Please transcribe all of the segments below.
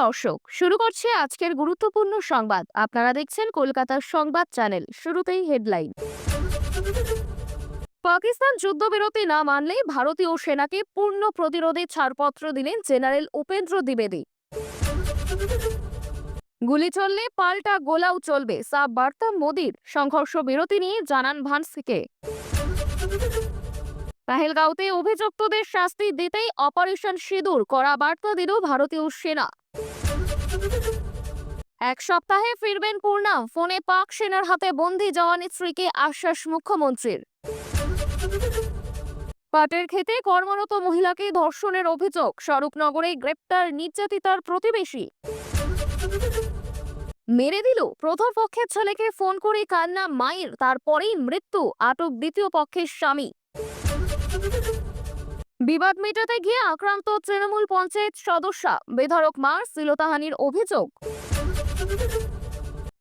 দর্শক, শুরু করছি আজকের গুরুত্বপূর্ণ সংবাদ। আপনারা দেখছেন কলকাতার সংবাদ চ্যানেল। শুরুতেই হেডলাইন। পাকিস্তান যুদ্ধবিরতি না মানলে ভারতীয় সেনাকে পূর্ণ প্রতিরোধে ছাড়পত্র দিলেন জেনারেল উপেন্দ্র দ্বিবেদী। গুলি চললে পাল্টা গোলাও চলবে, সাফ বার্তা মোদির। সংঘর্ষ বিরতি নিয়ে জানান ভান্সকে। পেহেলগাঁওতে অভিযুক্তদের শাস্তি দিতেই অপারেশন সিঁদুর, কড়া বার্তা দিল ভারতীয় সেনা। এক সপ্তাহে ফিরবেন পূর্ণাম, ফোনে পাক সেনার হাতে বন্দী জওয়ানের স্ত্রীকে আশ্বাস মুখ্যমন্ত্রীর। পাটের খেতে কর্মরত মহিলাকে ধর্ষণের অভিযোগ, স্বরূপনগরে গ্রেপ্তার নির্যাতিতার প্রতিবেশী। মেরে দিল প্রথম পক্ষের ছেলেকে, ফোন করে কান্না মায়ের, তারপরেই মৃত্যু, আটক দ্বিতীয় পক্ষের স্বামী। বিবাদ মেটাতে গিয়ে আক্রান্ত তৃণমূল পঞ্চায়েত সদস্যা, বেধড়ক মার শ্লীলতাহানির অভিযোগ।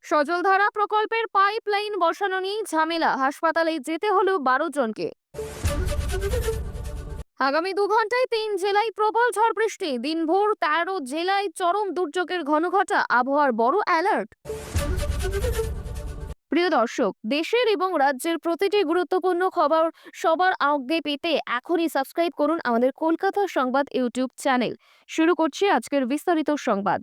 সজলধারা প্রকল্পের পাইপ লাইন বসানো নিয়ে ঝামেলা, হাসপাতালে যেতে হলো 12 জনকে। আগামী 2 ঘন্টায় 3 জেলায় প্রবল ঝড় বৃষ্টি, দিনভর 13 জেলায় চরম দুর্যোগের ঘনঘটা, আবহাওয়ার বড় অ্যালার্ট। প্রিয় দর্শক, দেশের এবং রাজ্যের প্রতিটি গুরুত্বপূর্ণ খবর সবার আগে পেতে এখনই সাবস্ক্রাইব করুন আমাদের কলকাতা সংবাদ ইউটিউব চ্যানেল। শুরু করছি আজকের বিস্তারিত সংবাদ।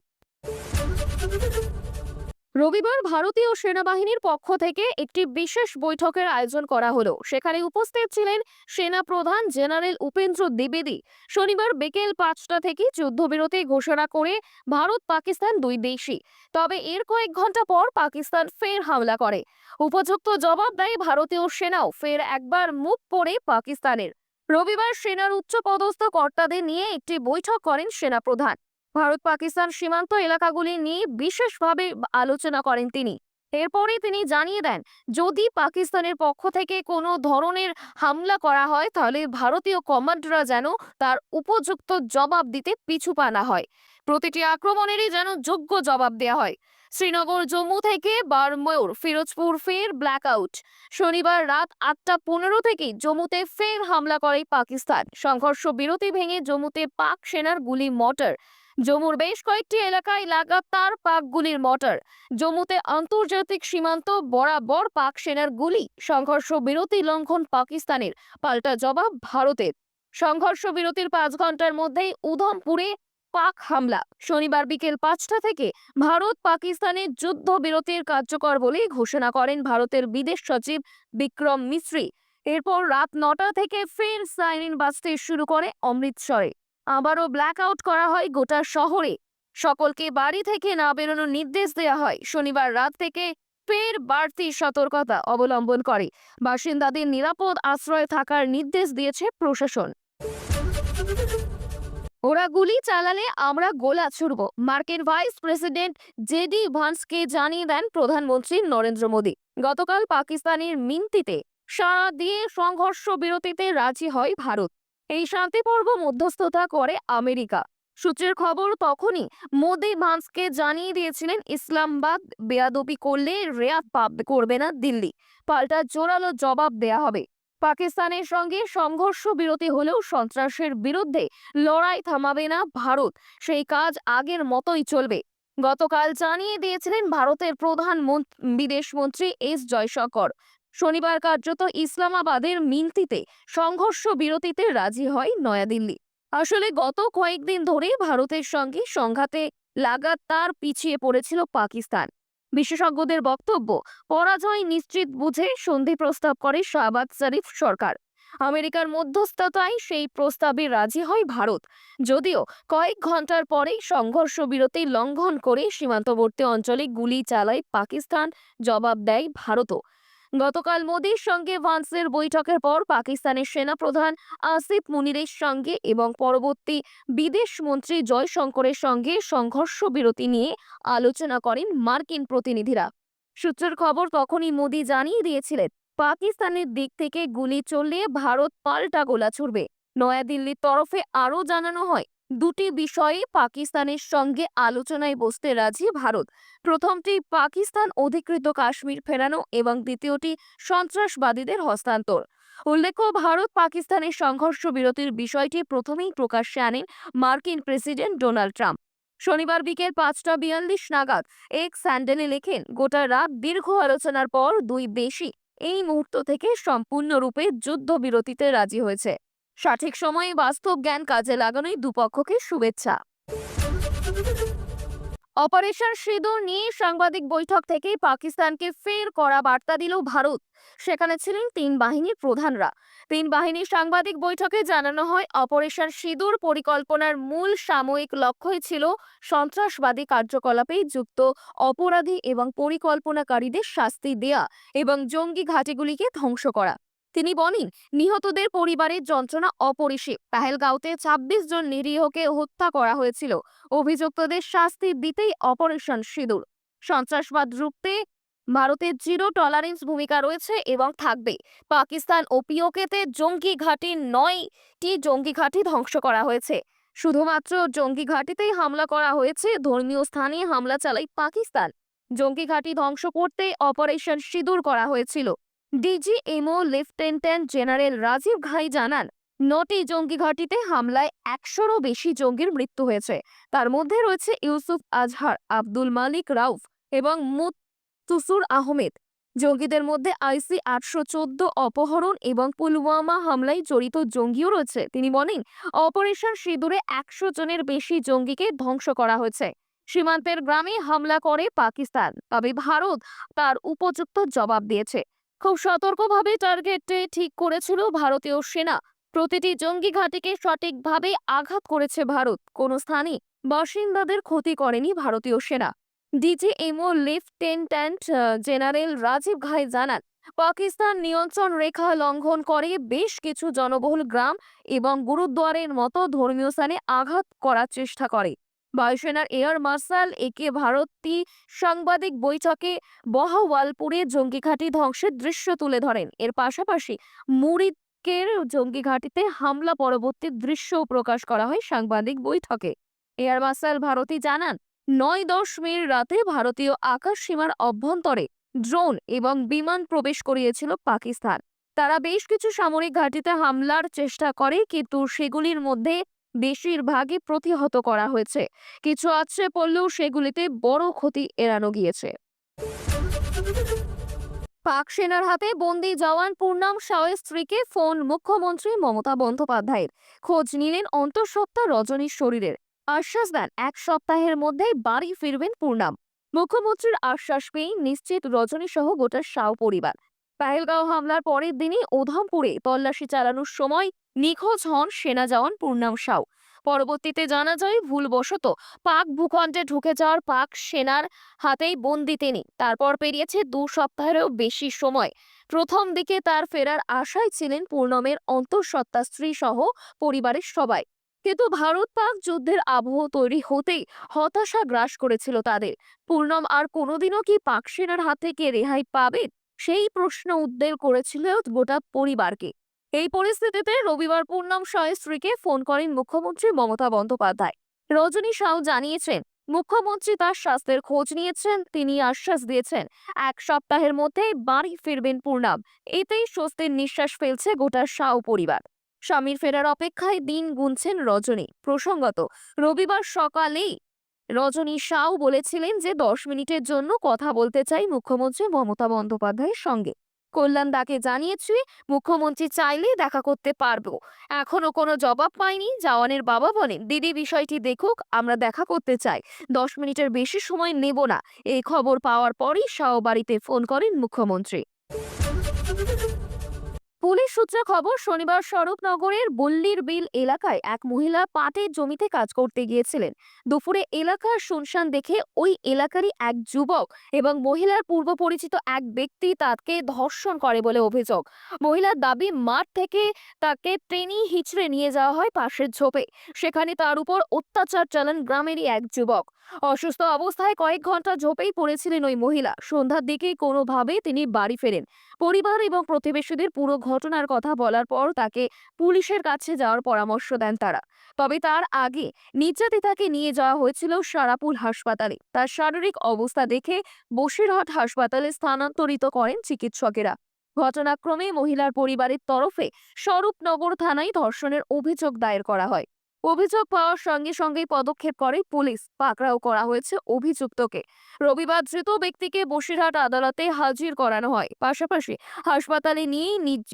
রবিবার ভারতীয় সেনাবাহিনীর পক্ষ থেকে একটি বিশেষ বৈঠকের আয়োজন করা হলো। সেখানে উপস্থিত ছিলেন সেনা প্রধান জেনারেল উপেন্দ্র দ্বিবেদী। শনিবার বিকেল 5টা থেকে যুদ্ধবিরতি ঘোষণা করে ভারত পাকিস্তান দুই দেশই। তবে এর কয়েক ঘন্টা পর পাকিস্তান ফের হামলা করে। উপযুক্ত জবাব দেয় ভারতীয় সেনাও, ফের একবার মুখ পড়ে পাকিস্তানের। রবিবার সেনার উচ্চপদস্থ কর্তাদের নিয়ে একটি বৈঠক করেন সেনা প্রধান। ভারত পাকিস্তান সীমান্ত এলাকাগুলি নিয়ে বিশেষভাবে আলোচনা করেন তিনি। এরপরে তিনি জানিয়ে দেন, যদি পাকিস্তানের পক্ষ থেকে কোনো ধরনের হামলা করা হয় তাহলে ভারতীয় কমান্ডাররা যেন তার উপযুক্ত জবাব দিতে পিছু পা না হয়। প্রতিটি আক্রমণেরই যেন যোগ্য জবাব দেওয়া হয়। শ্রীনগর জম্মু থেকে বারময়ূর ফিরোজপুর ফের ব্ল্যাকআউট। শনিবার রাত 8টা 15 থেকে জম্মুতে ফের হামলা করে পাকিস্তান। সংঘর্ষ বিরতি ভেঙে জম্মুতে পাক সেনার গুলি মর্টার। জম্মুর বেশ কয়েকটি এলাকায় লাগাতার পাক গুলির মর্টার। জম্মুতে আন্তর্জাতিক সীমান্ত বরাবর পাক সেনার গুলি। সংঘর্ষ বিরতি লঙ্ঘন পাকিস্তানের, পাল্টা জবাব ভারতের। সংঘর্ষ বিরতির 5 ঘন্টার মধ্যেই উধমপুরে পাক হামলা। শনিবার বিকেল 5টা থেকে ভারত পাকিস্তানের যুদ্ধ বিরতির কার্যকর বলে ঘোষণা করেন ভারতের বিদেশ সচিব বিক্রম মিশ্রি। এরপর রাত 9টা থেকে ফের সাইরেন বাজতে শুরু করে অমৃতসরে। আবারও ব্ল্যাকআউট করা হয় গোটা শহরে। সকলকে বাড়ি থেকে না বেরোনোর নির্দেশ দেওয়া হয়। শনিবার রাত থেকে ফের বাড়তি সতর্কতা অবলম্বন করে বাসিন্দাদের নিরাপদ আশ্রয়ে থাকার নির্দেশ দিয়েছে প্রশাসন। ওরা গুলি চালালে আমরা গোলা ছুড়ব, মার্কিন ভাইস প্রেসিডেন্ট জেডি ভান্সকে জানিয়ে দেন প্রধানমন্ত্রী নরেন্দ্র মোদী। গতকাল পাকিস্তানের মিন্তিতে সাড়া দিয়ে সংঘর্ষ বিরতিতে রাজি হয় ভারত। এই শান্তি পর্ব মধ্যস্থতা করে আমেরিকা। সূত্রের খবর, তখনই মোদী ভান্সকে জানিয়ে দিয়েছিলেন ইসলামাবাদ বেয়াদবি করলে রেয়াত করবে না দিল্লি, পাল্টা জোরালো জবাব দেয়া হবে। পাকিস্তানের সঙ্গে সংঘর্ষ বিরতি হলেও সন্ত্রাসের বিরুদ্ধে লড়াই থামাবে না ভারত, সেই কাজ আগের মতোই চলবে। গতকাল জানিয়ে দিয়েছিলেন ভারতের প্রধান বিদেশমন্ত্রী এস জয়শঙ্কর। শনিবার কার্যত ইসলামাবাদের মিন্তিতে সংঘর্ষ বিরতিতে রাজি হয় নয়াদিল্লি। আসলে গত কয়েকদিন ধরে ভারতের সঙ্গে সংঘাতে লাগাতার পিছিয়ে পড়েছিল পাকিস্তান। বিশেষজ্ঞদের বক্তব্য, পরাজয় নিশ্চিত বুঝে সন্ধি প্রস্তাব করে শাহবাজ শরীফ সরকার। আমেরিকার মধ্যস্থতায় সেই প্রস্তাবে রাজি হয় ভারত। যদিও কয়েক ঘন্টার পরেই সংঘর্ষ বিরতি লঙ্ঘন করে সীমান্তবর্তী অঞ্চলে গুলি চালায় পাকিস্তান, জবাব দেয় ভারতও। গতকাল মোদির সঙ্গে ভান্সের বৈঠকের পর পাকিস্তানের সেনাপ্রধান আসিফ মুনিরের সঙ্গে এবং পরবর্তী বিদেশ মন্ত্রী জয়শঙ্করের সঙ্গে সংঘর্ষ বিরতি নিয়ে আলোচনা করেন মার্কিন প্রতিনিধিরা। সূত্রের খবর, তখনই মোদি জানিয়ে দিয়েছিলেন পাকিস্তানের দিক থেকে গুলি চললে ভারত পাল্টা গোলা ছুড়বে। নয়াদিল্লির তরফে আরও জানানো হয়, দুটি বিষয়ে পাকিস্তানের সঙ্গে আলোচনায় বসতে রাজি ভারত। প্রথমটি পাকিস্তান অধিকৃত কাশ্মীর ফেরানো এবং দ্বিতীয়টি সন্ত্রাসবাদীদের হস্তান্তর। উল্লেখ্য, ভারত পাকিস্তানের সংঘর্ষ বিরতির বিষয়টি প্রথমেই প্রকাশ্যে আনেন মার্কিন প্রেসিডেন্ট ডোনাল্ড ট্রাম্প। শনিবার বিকেল 5:42 নাগাদ এক স্যান্ডেলে লেখেন, গোটা রাত দীর্ঘ আলোচনার পর দুই দেশই এই মুহূর্ত থেকে সম্পূর্ণরূপে যুদ্ধবিরতিতে রাজি হয়েছে। সঠিক সময়ে বাস্তব জ্ঞান কাজে লাগানোই দুপক্ষকে শুভেচ্ছা। অপারেশন সিঁদুর নিয়ে সাংবাদিক বৈঠক থেকে পাকিস্তানকে ফের কড়া বার্তা দিল ভারত। সেখানে ছিলেন তিন বাহিনীর প্রধানরা। তিন বাহিনীর সাংবাদিক বৈঠকে জানানো হয়, অপারেশন সিঁদুর পরিকল্পনার মূল সাময়িক লক্ষ্যই ছিল সন্ত্রাসবাদী কার্যকলাপে যুক্ত অপরাধী এবং পরিকল্পনাকারীদের শাস্তি দেয়া এবং জঙ্গি ঘাঁটিগুলিকে ধ্বংস করা। তিনি বলেন, নিহতদের পরিবারের যন্ত্রণা অপরিসীম। পেহেলগাঁওতে 26 জন নিরীহকে হত্যা করা হয়েছিল। অভিযুক্তদের শাস্তি দিতেই অপারেশন সিঁদুর। সন্ত্রাসবাদ রুখতে ভারতের জিরো টলারেন্স ভূমিকা রয়েছে এবং থাকবে। পাকিস্তান ও পিওকেতে জঙ্গি ঘাঁটি 9টি জঙ্গি ঘাঁটি ধ্বংস করা হয়েছে। শুধুমাত্র জঙ্গি ঘাঁটিতেই হামলা করা হয়েছে, ধর্মীয় স্থানে হামলা চালায় পাকিস্তান। জঙ্গি ঘাঁটি ধ্বংস করতে অপারেশন সিঁদুর করা হয়েছিল। ডিজিএমও লেফটেন্যান্ট জেনারেল রাজীব ঘাই জানান, 9টি জঙ্গি ঘাঁটিতে হামলায় 100-রও বেশি জঙ্গির মৃত্যু হয়েছে। তার মধ্যে রয়েছে ইউসুফ আজহার, আব্দুল মালিক রাউফ এবং মুতুসুর আহমেদ। জঙ্গিদের মধ্যে আইসি 814 অপহরণ এবং পুলওয়ামা হামলায় জড়িত জঙ্গিও রয়েছে। তিনি বলেন, অপারেশন সিঁদুরে 100 জনের বেশি জঙ্গিকে ধ্বংস করা হয়েছে। সীমান্তের গ্রামে হামলা করে পাকিস্তান, তবে ভারত তার উপযুক্ত জবাব দিয়েছে। খুব সতর্কভাবে টার্গেটে ঠিক করেছিল ভারতীয় সেনা। প্রতিটি জঙ্গি ঘাঁটিকে সঠিকভাবে আঘাত করেছে ভারত। কোন স্থানে বাসিন্দাদের ক্ষতি করেনি ভারতীয় সেনা। ডিজিএমও লেফটেন্যান্ট জেনারেল রাজীব ঘাই জানান, পাকিস্তান নিয়ন্ত্রণ রেখা লঙ্ঘন করে বেশ কিছু জনবহুল গ্রাম এবং গুরুদ্বারের মতো ধর্মীয় স্থানে আঘাত করার চেষ্টা করে। বায়ুসেনার এয়ার মার্শাল একে ভারতী সাংবাদিক বৈঠকে বহাওয়ালপুরে জঙ্গি ঘাঁটি ধ্বংসের দৃশ্য তুলে ধরেন। এর পাশাপাশি মুরিদকের জঙ্গি ঘাঁটিতে হামলা পরবর্তী দৃশ্যও প্রকাশ করা হয় সাংবাদিক বৈঠকে। এয়ার মার্শাল ভারতী জানান, 9-10 মে রাতে ভারতীয় আকাশ সীমার অভ্যন্তরে ড্রোন এবং বিমান প্রবেশ করিয়েছিল পাকিস্তান। তারা বেশ কিছু সামরিক ঘাঁটিতে হামলার চেষ্টা করে, কিন্তু সেগুলির মধ্যে বেশিরভাগই প্রতিহত করা হয়েছে। কিছু আছড়ে পড়লেও সেগুলিতে বড় ক্ষতি এড়ানো গিয়েছে। পাক সেনার হাতে বন্দী জওয়ান পূর্ণাম সাউয়ের স্ত্রীকে ফোন মুখ্যমন্ত্রী মমতা বন্দ্যোপাধ্যায়ের। খোঁজ নিলেন অন্তঃসত্ত্বা রজনীর শরীরের। আশ্বাস দেন 1 সপ্তাহের মধ্যেই বাড়ি ফিরবেন পূর্ণাম। মুখ্যমন্ত্রীর আশ্বাস পেয়ে নিশ্চিত রজনী সহ গোটা সাউ পরিবার। পেহেলগাঁও হামলার পরের দিনই উধমপুরে তল্লাশি চালানোর সময় নিখোঁজ হন সেনা জওয়ান পূর্ণাম সাউ। পরবর্তীতে জানা যায়, ভুলবশত পাক ভূখণ্ডে ঢুকে যাওয়ার পাক সেনার হাতেই বন্দি তিনি। তারপর পেরিয়েছে 2 সপ্তাহেরও বেশি সময়। প্রথম দিকে তার ফেরার আশায় ছিলেন পূর্ণমের অন্তঃসত্ত্বা স্ত্রী সহ পরিবারের সবাই। কিন্তু ভারত পাক যুদ্ধের আবহ তৈরি হতেই হতাশা গ্রাস করেছিল তাদের। পূর্ণম আর কোনোদিনও কি পাক সেনার হাত থেকে রেহাই পাবেন, সেই প্রশ্ন উদ্বেগ করেছিল গোটা পরিবারকে। এই পরিস্থিতিতে রবিবার পূর্ণম সাউয়ের স্ত্রীকে ফোন করেন মুখ্যমন্ত্রী মমতা বন্দ্যোপাধ্যায়। রজনী সাউ জানিয়েছেন, মুখ্যমন্ত্রী তার স্বাস্থ্যের খোঁজ নিয়েছেন। তিনি আশ্বাস দিয়েছেন 1 সপ্তাহের মধ্যে বাড়ি ফিরবেন পূর্ণাম। এতেই স্বস্তির নিঃশ্বাস ফেলছে গোটা সাউ পরিবার। স্বামীর ফেরার অপেক্ষায় দিন গুনছেন রজনী। প্রসঙ্গত, রবিবার সকালেই রজনী সাউ বলেছিলেন যে 10 মিনিটের জন্য কথা বলতে চাই মুখ্যমন্ত্রী মমতা বন্দ্যোপাধ্যায়ের সঙ্গে। কল্যাণ দাকে জানিয়েছি, মুখ্যমন্ত্রী চাইলে দেখা করতে পারবো। এখনো কোনো জবাব পাইনি। জওয়ানের বাবা বলেন, দিদি বিষয়টি দেখুক, আমরা দেখা করতে চাই। 10 মিনিটের বেশি সময় নেব না। এই খবর পাওয়ার পরই সাউ বাড়িতে ফোন করেন মুখ্যমন্ত্রী। পুলিশ সূত্রে খবর, শনিবার স্বরূপনগরের বল্লির বিল এলাকায় এক মহিলা পাটের জমিতে কাজ করতে গিয়েছিলেন। দুপুরে এলাকার শুনশান দেখে ওই এলাকারই এক যুবক এবং মহিলার পূর্ব পরিচিত এক ব্যক্তি তাকে ধর্ষণ করে বলে অভিযোগ। মহিলার দাবি, মাঠ থেকে তাকে টেনে হিঁচড়ে নিয়ে যাওয়া হয় পাশের ঝোপে। সেখানে তার উপর অত্যাচার চালান গ্রামেরই এক যুবক। অসুস্থ অবস্থায় কয়েক ঘন্টা ঝোপেই পড়েছিলেন ওই মহিলা। সন্ধ্যার দিকেই কোনোভাবে তিনি বাড়ি ফেরেন। পরিবার এবং প্রতিবেশীদের পুরো ঘটনার কথা বলার পর তাকে পুলিশের কাছে যাওয়ার পরামর্শ দেন তারা। তবে তার আগে নির্যাতিতাকে নিয়ে যাওয়া হয়েছিল সারাপুর হাসপাতালে। তার শারীরিক অবস্থা দেখে বসিরহাট হাসপাতালে স্থানান্তরিত করেন চিকিৎসকেরা। ঘটনাক্রমে মহিলার পরিবারের তরফে স্বরূপনগর থানায় ধর্ষণের অভিযোগ দায়ের করা হয়। অভিযোগ পাওয়ার সঙ্গে সঙ্গেই পদক্ষেপ করে পুলিশ, পাকড়াও করা হয়েছে অভিযুক্তকে। রবিবার ধৃত ব্যক্তিকে বসিরহাট আদালতে হাজির করানো হয়। পাশাপাশি হাসপাতালে নিয়ে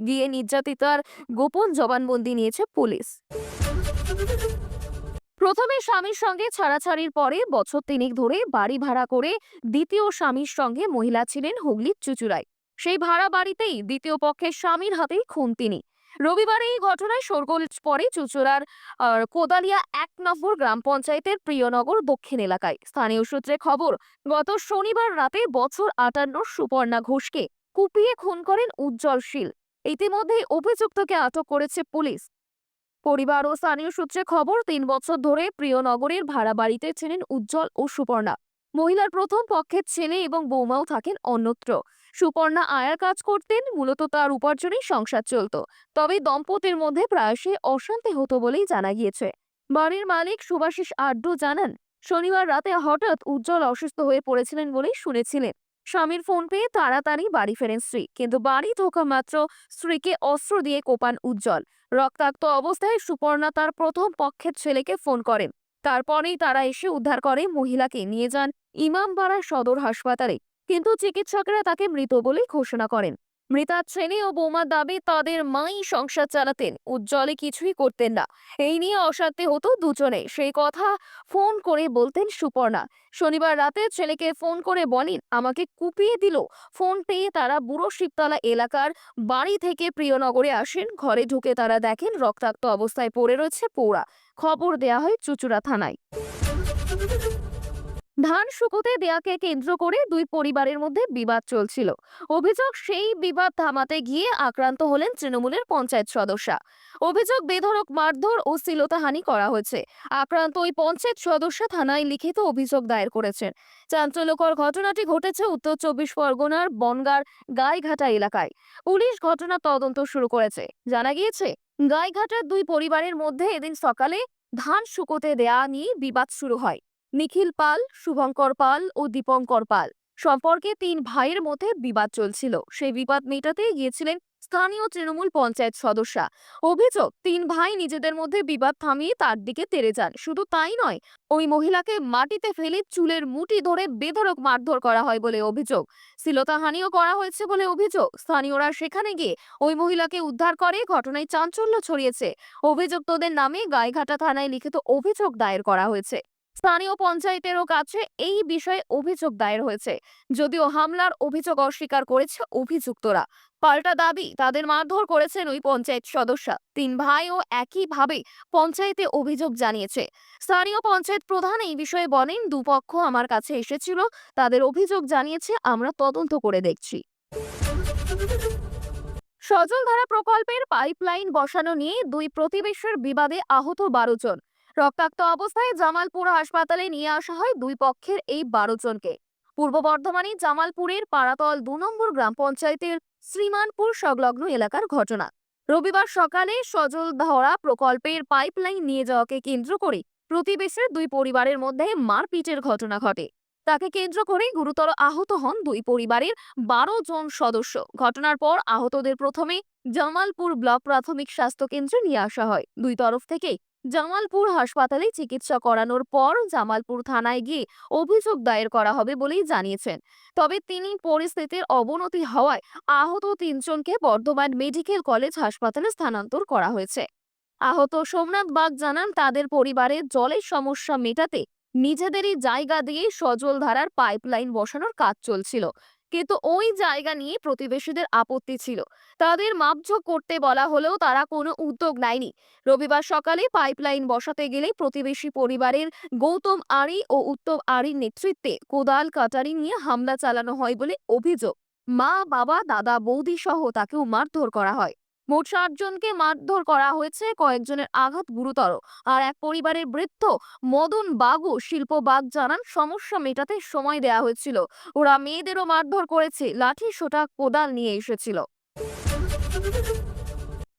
গিয়ে নির্যাতিতার গোপন জবানবন্দি নিয়েছে পুলিশ। প্রথমে স্বামীর সঙ্গে ছাড়াছাড়ির পরে বছর তিনেক ধরে বাড়ি ভাড়া করে দ্বিতীয় স্বামীর সঙ্গে মহিলা ছিলেন হুগলির চুঁচুড়ায়। সেই ভাড়া বাড়িতেই দ্বিতীয় পক্ষের স্বামীর হাতেই খুন তিনি। রবিবার এই ঘটনায় শোরগোল পড়ে চুঁচুড়ার কোদালিয়া 1 নম্বর গ্রাম পঞ্চায়েতের প্রিয়নগর দক্ষিণ এলাকায়। স্থানীয় সূত্রে খবর, গত শনিবার রাতে বছর 58 সুপর্ণা ঘোষকে কুপিয়ে খুন করেন উজ্জ্বল শীল। ইতিমধ্যে অভিযুক্তকে আটক করেছে পুলিশ। পরিবার ও স্থানীয় সূত্রে খবর, 3 বছর ধরে প্রিয়নগরের ভাড়া বাড়িতে ছিলেন উজ্জ্বল ও সুপর্ণা। মহিলার প্রথম পক্ষের ছেলে এবং বৌমাও থাকেন অন্যত্র। সুপর্ণা আয়ার কাজ করতেন, মূলত তার উপার্জনেই সংসার চলত। তবে দম্পতির মধ্যে প্রায়শই অশান্তি হতো বলেই জানা গিয়েছে। বাড়ির মালিক সুভাষিস আড্ডু জানান, শনিবার রাতে হঠাৎ উজ্জ্বল অসুস্থ হয়ে পড়েছিলেন বলেই শুনেছিলেন। স্বামীর ফোন পেয়ে তাড়াতাড়ি বাড়ি ফেরেন স্ত্রী, কিন্তু বাড়ি ঢোকা মাত্র স্ত্রীকে অস্ত্র দিয়ে কোপান উজ্জ্বল। রক্তাক্ত অবস্থায় সুপর্ণা তার প্রথম পক্ষের ছেলেকে ফোন করেন। তারপরেই তারা এসে উদ্ধার করে মহিলাকে নিয়ে যান ইমামবাড়া সদর হাসপাতালে, কিন্তু চিকিৎসকরা তাকে মৃত বলে ঘোষণা করেন। মৃতার ছেলে ও বৌমার দাবি, তাদের মাই সংসার চালাতেন, উজ্জ্বলে কিছুই করতেন না। এই নিয়ে অশান্তি হতো দুজনে, সেই কথা ফোন করে বলতেন সুপর্ণা। শনিবার রাতে ছেলেকে ফোন করে বলেন, আমাকে কুপিয়ে দিল। ফোন পেয়ে তারা বুড়ো শিবতলা এলাকার বাড়ি থেকে প্রিয়নগরে আসেন। ঘরে ঢুকে তারা দেখেন রক্তাক্ত অবস্থায় পড়ে রয়েছে পৌরা। খবর দেয়া হয় চুঁচুড়া থানায়। ধান শুকোতে দেয়াকে কেন্দ্র করে দুই পরিবারের মধ্যে বিবাদ চলছিল। অভিযোগ, সেই বিবাদ থামাতে গিয়ে আক্রান্ত হলেন তৃণমূলের পঞ্চায়েত সদস্যা। অভিযোগ, বেধড়ক মারধর ও শ্লীলতাহানি করা হয়েছে। আক্রান্ত ওই পঞ্চায়েত সদস্যা থানায় লিখিত অভিযোগ দায়ের করেছেন। চাঞ্চল্যকর ঘটনাটি ঘটেছে উত্তর 24 পরগনার বনগাঁর গাইঘাটা এলাকায়। পুলিশ ঘটনা তদন্ত শুরু করেছে। জানা গিয়েছে, গাইঘাটার দুই পরিবারের মধ্যে এদিন সকালে ধান শুকোতে দেয়া নিয়ে বিবাদ শুরু হয়। নিখিল পাল, শুভঙ্কর পাল ও দীপঙ্কর পাল সম্পর্কে 3 ভাইয়ের মধ্যে বিবাদ চলছিল। সেই বিবাদ মেটাতে গিয়েছিলেন স্থানীয় তৃণমূল পঞ্চায়েত সদস্যা। অভিযোগ, 3 ভাই নিজেদের মধ্যে বিবাদ থামিয়ে তার দিকে তেড়ে যান। শুধু তাই নয়, ওই মহিলাকে মাটিতে ফেলে চুলের মুঠি ধরে বেধড়ক মারধর করা হয় বলে অভিযোগ। শ্লীলতাহানিও করা হয়েছে বলে অভিযোগ। স্থানীয়রা সেখানে গিয়ে ওই মহিলাকে উদ্ধার করে। ঘটনায় চাঞ্চল্য ছড়িয়েছে। অভিযুক্তদের নামে গাইঘাটা থানায় লিখিত অভিযোগ দায়ের করা হয়েছে। স্থানীয় পঞ্চায়েতেরও কাছে এই বিষয়ে অভিযোগ দায়ের হয়েছে। যদিও হামলার অভিযোগ অস্বীকার করেছে অভিযুক্তরা। পাল্টা দাবি, তাদের মারধর করেছেন ওই পঞ্চায়েত সদস্যা। 3 ভাইও একইভাবে পঞ্চায়েতে অভিযোগ জানিয়েছে। স্থানীয় পঞ্চায়েত প্রধান এই বিষয়ে বলেন, দুপক্ষ আমার কাছে এসেছিল, তাদের অভিযোগ জানিয়েছে, আমরা তদন্ত করে দেখছি। সজলধারা প্রকল্পের পাইপলাইন বসানো নিয়ে দুই প্রতিবেশীর বিবাদে আহত 12 জন। রক্তাক্ত অবস্থায় জামালপুর হাসপাতালে নিয়ে আসা হয় দুই পক্ষের এই 12 জনকে। পূর্ব বর্ধমানের জামালপুরের পাড়াতল 2 নম্বর গ্রাম পঞ্চায়েতের শ্রীমানপুর সংলগ্ন এলাকার ঘটনা। রবিবার সকালে সজলধারা প্রকল্পের পাইপলাইন নিয়ে যাওয়াকে কেন্দ্র করে প্রতিবেশীর দুই পরিবারের মধ্যে মারপিটের ঘটনা ঘটে। তাকে কেন্দ্র করে গুরুতর আহত হন দুই পরিবারের 12 জন সদস্য। ঘটনার পর আহতদের প্রথমে জামালপুর ব্লক প্রাথমিক স্বাস্থ্য কেন্দ্রে নিয়ে আসা হয়। দুই তরফ থেকেই জামালপুর হাসপাতালে চিকিৎসা করানোর পর জামালপুর থানায় গিয়ে অভিযোগ দায়ের করা হবে বলেই জানিয়েছেন। তবে তিনি পরিস্থিতির অবনতি হওয়ায় আহত 3 জনকে বর্ধমান মেডিকেল কলেজ হাসপাতালে স্থানান্তর করা হয়েছে। আহত সোমনাথ বাগ জানান, তাদের পরিবারের জলের সমস্যা মেটাতে নিজেদেরই জায়গা দিয়ে সজলধারার পাইপলাইন বসানোর কাজ চলছিল, কিন্তু ওই জায়গা নিয়ে প্রতিবেশীদের আপত্তি ছিল। তাদের মাপঝোঁক করতে বলা হলেও তারা কোনো উদ্যোগ নেয়নি। রবিবার সকালে পাইপলাইন বসাতে গেলে প্রতিবেশী পরিবারের গৌতম আড়ি ও উত্তম আড়ির নেতৃত্বে কোদাল কাটারি নিয়ে হামলা চালানো হয় বলে অভিযোগ। মা, বাবা, দাদা, বৌদি সহ তাকেও মারধর করা হয়। মোট 7 জনকে মারধর করা হয়েছে। কয়েকজনের আঘাত গুরুতর। আর এক পরিবারের বৃদ্ধ মদন বাগ ও শিল্প বাগ জানান, সমস্যা মেটাতে সময় দেয়া হয়েছিল। ওরা মেয়েদেরও মারধর করেছে, লাঠি সোটা কোদাল নিয়ে এসেছিল।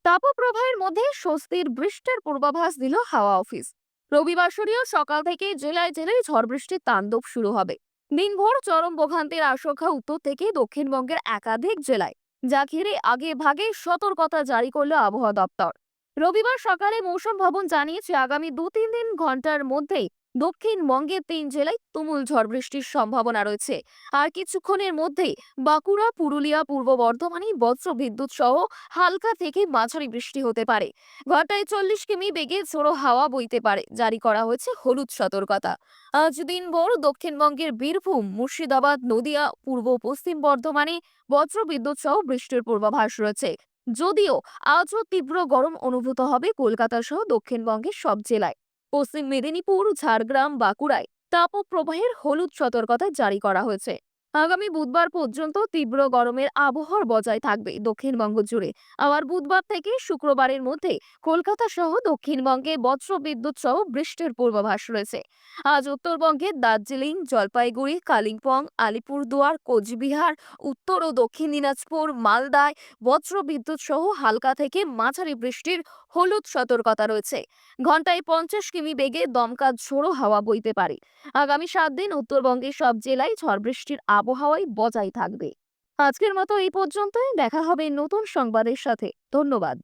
তাপপ্রবাহের মধ্যে স্বস্তির বৃষ্টির পূর্বাভাস দিল হাওয়া অফিস। রবিবার সকাল থেকে জেলায় জেলায় ঝড় বৃষ্টির তাণ্ডব শুরু হবে। দিনভর চরম ভোগান্তির আশঙ্কা উত্তর থেকে দক্ষিণবঙ্গের একাধিক জেলায়, যা ঘিরে আগে ভাগে সতর্কতা জারি করল আবহাওয়া দপ্তর। রবিবার সকালে মৌসুম ভবন জানিয়েছে আগামী 2-3 ঘন্টার মধ্যেই দক্ষিণবঙ্গের 3 জেলায় তুমুল ঝড় বৃষ্টির সম্ভাবনা রয়েছে। আর কিছুক্ষণের মধ্যেই বাঁকুড়া, পুরুলিয়া, পূর্ব বর্ধমানে বজ্র বিদ্যুৎ সহ হালকা থেকে মাঝারি বৃষ্টি হতে পারে। ঘন্টায় 40 কিমি বেগে ঝোড়ো হাওয়া বইতে পারে। জারি করা হয়েছে হলুদ সতর্কতা। আজ দিনভর দক্ষিণবঙ্গের বীরভূম, মুর্শিদাবাদ, নদিয়া, পূর্ব পশ্চিম বর্ধমানে বজ্র বিদ্যুৎ সহ বৃষ্টির পূর্বাভাস রয়েছে। যদিও আজও তীব্র গরম অনুভূত হবে কলকাতা সহ দক্ষিণবঙ্গের সব জেলায়। পশ্চিম মেদিনীপুর, ঝাড়গ্রাম, বাঁকুড়ায় তাপপ্রবাহের হলুদ সতর্কতা জারি করা হয়েছে। আগামী বুধবার পর্যন্ত তীব্র গরমের আবহাওয়া বজায় থাকবে দক্ষিণবঙ্গ জুড়ে। আবার বুধবার থেকে শুক্রবারের মধ্যে কলকাতা সহ দক্ষিণবঙ্গে বজ্র বিদ্যুৎ সহ বৃষ্টির পূর্বাভাস রয়েছে। আজ উত্তরবঙ্গের দার্জিলিং, জলপাইগুড়ি, কালিম্পং, আলিপুরদুয়ার, কোচবিহার, উত্তর ও দক্ষিণ দিনাজপুর, মালদায় বজ্র বিদ্যুৎ সহ হালকা থেকে মাঝারি বৃষ্টির হলুদ সতর্কতা রয়েছে। ঘন্টায় 50 কিমি বেগে দমকা ঝোড়ো হাওয়া বইতে পারে। আগামী 7 দিন উত্তরবঙ্গের সব জেলায় ঝড় বৃষ্টির আবহাওয়াই বজায় থাকবে। আজকের মতো এই পর্যন্তই। দেখা হবে নতুন সংবাদের সাথে। ধন্যবাদ।